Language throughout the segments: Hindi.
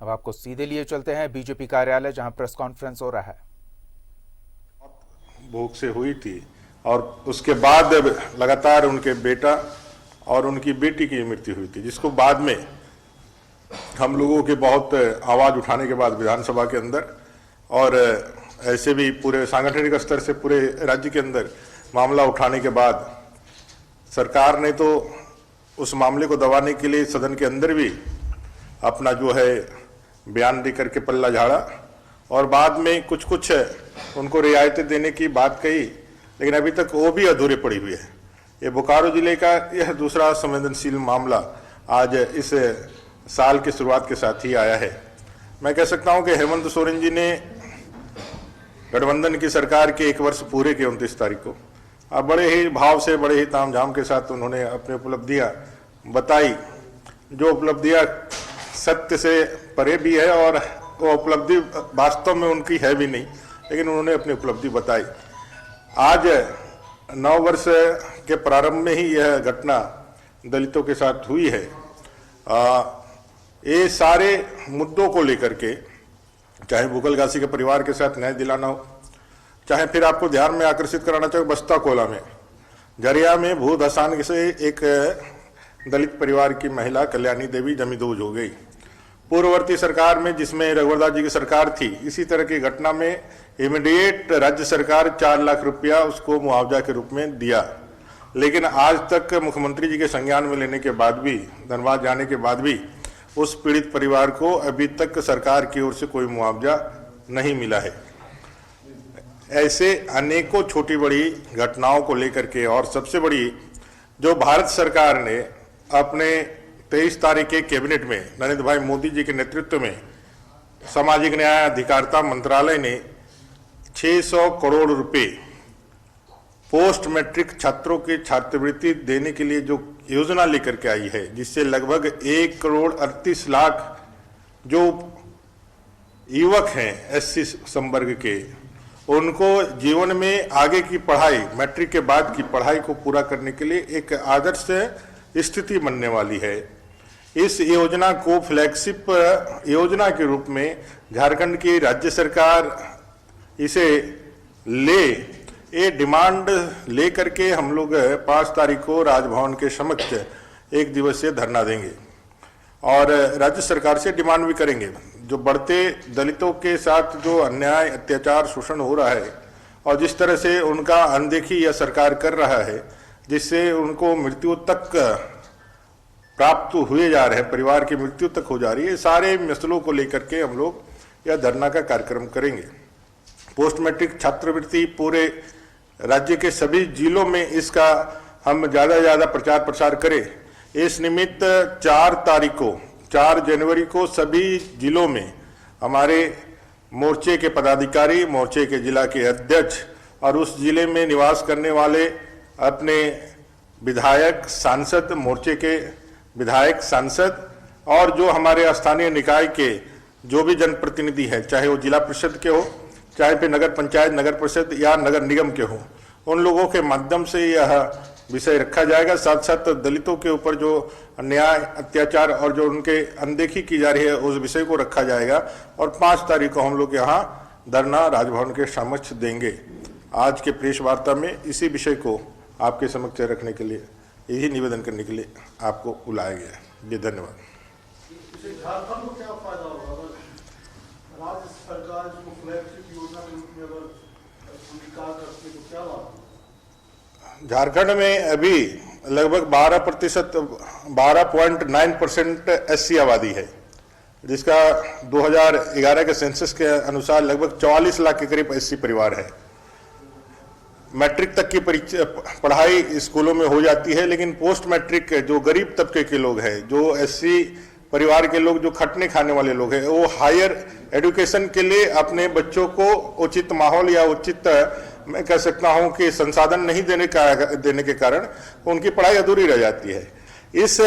अब आपको सीधे लिए चलते हैं बीजेपी कार्यालय, जहां प्रेस कॉन्फ्रेंस हो रहा है। भूख से हुई थी और उसके बाद लगातार उनके बेटा और उनकी बेटी की मृत्यु हुई थी, जिसको बाद में हम लोगों के बहुत आवाज उठाने के बाद विधानसभा के अंदर और ऐसे भी पूरे सांगठनिक स्तर से पूरे राज्य के अंदर मामला उठाने के बाद सरकार ने तो उस मामले को दबाने के लिए सदन के अंदर भी अपना जो है बयान दे करके पल्ला झाड़ा और बाद में कुछ उनको रियायतें देने की बात कही, लेकिन अभी तक वो भी अधूरे पड़ी हुई है। ये बोकारो जिले का यह दूसरा संवेदनशील मामला आज इस साल की शुरुआत के साथ ही आया है। मैं कह सकता हूं कि हेमंत सोरेन जी ने गठबंधन की सरकार के 1 वर्ष पूरे के 29 तारीख को अब बड़े ही भाव से, बड़े ही तामझाम के साथ उन्होंने अपनी उपलब्धियां बताई, जो उपलब्धियां सत्य से परे भी है और वो उपलब्धि वास्तव में उनकी है भी नहीं, लेकिन उन्होंने अपनी उपलब्धि बताई। आज 9 वर्ष के प्रारंभ में ही यह घटना दलितों के साथ हुई है। ये सारे मुद्दों को लेकर के, चाहे भूखल घासी के परिवार के साथ न्याय दिलाना हो, चाहे फिर आपको ध्यान में आकर्षित कराना चाहिए बस्ता कोला में झरिया में भू धसान से एक दलित परिवार की महिला कल्याणी देवी जमींदोज हो गई। पूर्ववर्ती सरकार में, जिसमें रघुवरदास जी की सरकार थी, इसी तरह की घटना में इमीडिएट राज्य सरकार 4 लाख रुपया उसको मुआवजा के रूप में दिया, लेकिन आज तक मुख्यमंत्री जी के संज्ञान में लेने के बाद भी, धनबाद जाने के बाद भी उस पीड़ित परिवार को अभी तक सरकार की ओर से कोई मुआवजा नहीं मिला है। ऐसे अनेकों छोटी बड़ी घटनाओं को लेकर के, और सबसे बड़ी जो भारत सरकार ने अपने 23 तारीख के कैबिनेट में नरेंद्र भाई मोदी जी के नेतृत्व में सामाजिक न्याय अधिकारिता मंत्रालय ने 600 करोड़ रुपए पोस्ट मैट्रिक छात्रों की छात्रवृत्ति देने के लिए जो योजना लेकर के आई है, जिससे लगभग 1 करोड़ 38 लाख जो युवक हैं एससी संवर्ग के, उनको जीवन में आगे की पढ़ाई, मैट्रिक के बाद की पढ़ाई को पूरा करने के लिए एक आदर्श स्थिति बनने वाली है। इस योजना को फ्लैगशिप योजना के रूप में झारखंड की राज्य सरकार इसे ले, ये डिमांड ले करके हम लोग 5 तारीख को राजभवन के समक्ष 1 दिवसीय धरना देंगे और राज्य सरकार से डिमांड भी करेंगे। जो बढ़ते दलितों के साथ जो अन्याय, अत्याचार, शोषण हो रहा है और जिस तरह से उनका अनदेखी यह सरकार कर रहा है, जिससे उनको मृत्यु तक प्राप्त हुए जा रहे हैं, परिवार की मृत्यु तक हो जा रही है, सारे मसलों को लेकर के हम लोग यह धरना का कार्यक्रम करेंगे। पोस्ट मैट्रिक छात्रवृत्ति पूरे राज्य के सभी जिलों में इसका हम ज़्यादा से ज़्यादा प्रचार प्रसार करें। इस निमित्त 4 जनवरी को सभी जिलों में हमारे मोर्चे के पदाधिकारी, मोर्चे के जिला के अध्यक्ष और उस जिले में निवास करने वाले अपने विधायक, सांसद, मोर्चे के विधायक, सांसद और जो हमारे स्थानीय निकाय के जो भी जनप्रतिनिधि हैं, चाहे वो जिला परिषद के हो, चाहे फिर नगर पंचायत, नगर परिषद या नगर निगम के हो, उन लोगों के माध्यम से यह विषय रखा जाएगा। साथ साथ दलितों के ऊपर जो अन्याय, अत्याचार और जो उनके अनदेखी की जा रही है, उस विषय को रखा जाएगा और 5 तारीख को हम लोग यहाँ धरना राजभवन के समक्ष देंगे। आज के प्रेस वार्ता में इसी विषय को आपके समक्ष रखने के लिए, यही निवेदन करने के लिए आपको बुलाया गया है। जी धन्यवाद। झारखंड को क्या फायदा होगा अगर राज्य सरकार इसको फ्लैगशिप योजना के रूप में अगर स्वीकार करती है, तो क्या बात? झारखंड में अभी लगभग 12.9% एससी आबादी है, जिसका 2011 के सेंसस के अनुसार लगभग 44 लाख के करीब एससी परिवार है। मैट्रिक तक की पढ़ाई स्कूलों में हो जाती है, लेकिन पोस्ट मैट्रिक जो गरीब तबके के लोग हैं, जो एससी परिवार के लोग, जो खटने खाने वाले लोग हैं, वो हायर एजुकेशन के लिए अपने बच्चों को उचित माहौल या उचित, मैं कह सकता हूं कि संसाधन नहीं देने के कारण उनकी पढ़ाई अधूरी रह जाती है। इस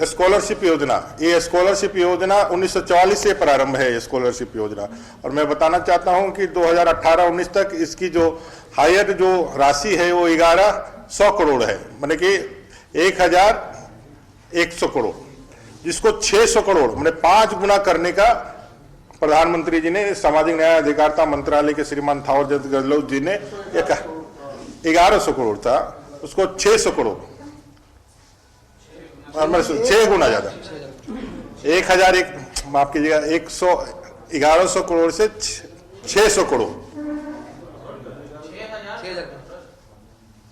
स्कॉलरशिप योजना, ये स्कॉलरशिप योजना 1944 से प्रारंभ है, स्कॉलरशिप योजना, और मैं बताना चाहता हूं कि 2018-19 तक इसकी जो हायर जो राशि है वो 1100 करोड़ है, माने कि 1100 करोड़, जिसको 600 करोड़ मैंने 5 गुना करने का प्रधानमंत्री जी ने सामाजिक न्याय अधिकारिता मंत्रालय के श्रीमान थावरचंद गहलोत जी ने 1100 करोड़ था, उसको 600 करोड़, 6 गुना ज्यादा, 1001 माफ कीजिएगा, 1100 करोड़ से 600 करोड़,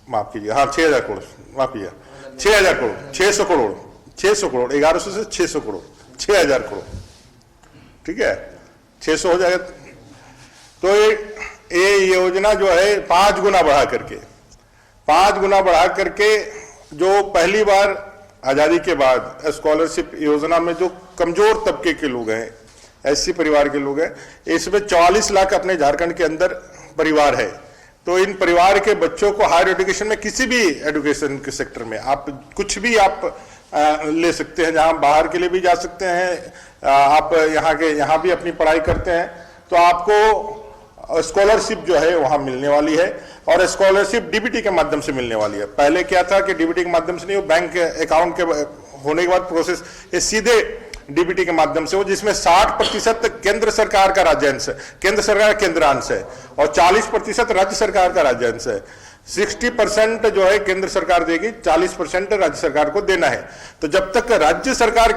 माफ कीजिएगा, हाँ 6000 करोड़, माफ कीजिएगा 6000 करोड़, 600 करोड़, 600 करोड़, 1100 से 600 करोड़, 6000 करोड़, ठीक है, 600 हो जाएगा। तो ये योजना जो है 5 गुना बढ़ा करके जो पहली बार आजादी के बाद स्कॉलरशिप योजना में जो कमजोर तबके के लोग हैं, एससी परिवार के लोग हैं, इसमें 44 लाख अपने झारखंड के अंदर परिवार है। तो इन परिवार के बच्चों को हायर एजुकेशन में, किसी भी एजुकेशन के सेक्टर में आप कुछ भी आप ले सकते हैं, जहां बाहर के लिए भी जा सकते हैं, आप यहाँ भी अपनी पढ़ाई करते हैं, तो आपको स्कॉलरशिप जो है वहां मिलने वाली है। और स्कॉलरशिप डीबीटी के माध्यम से मिलने वाली है। पहले क्या था कि डीबीटी के माध्यम से नहीं, वो बैंक अकाउंट के होने के बाद प्रोसेस ये सीधे डीबीटी के माध्यम से हो, जिसमें 60% केंद्र सरकार का राज्यांश है, केंद्र सरकार का केंद्रांश है, और 40% राज्य सरकार का राज्यांश है। 60% जो है केंद्र सरकार देगी, 40% राज्य सरकार को देना है। तो जब तक राज्य सरकार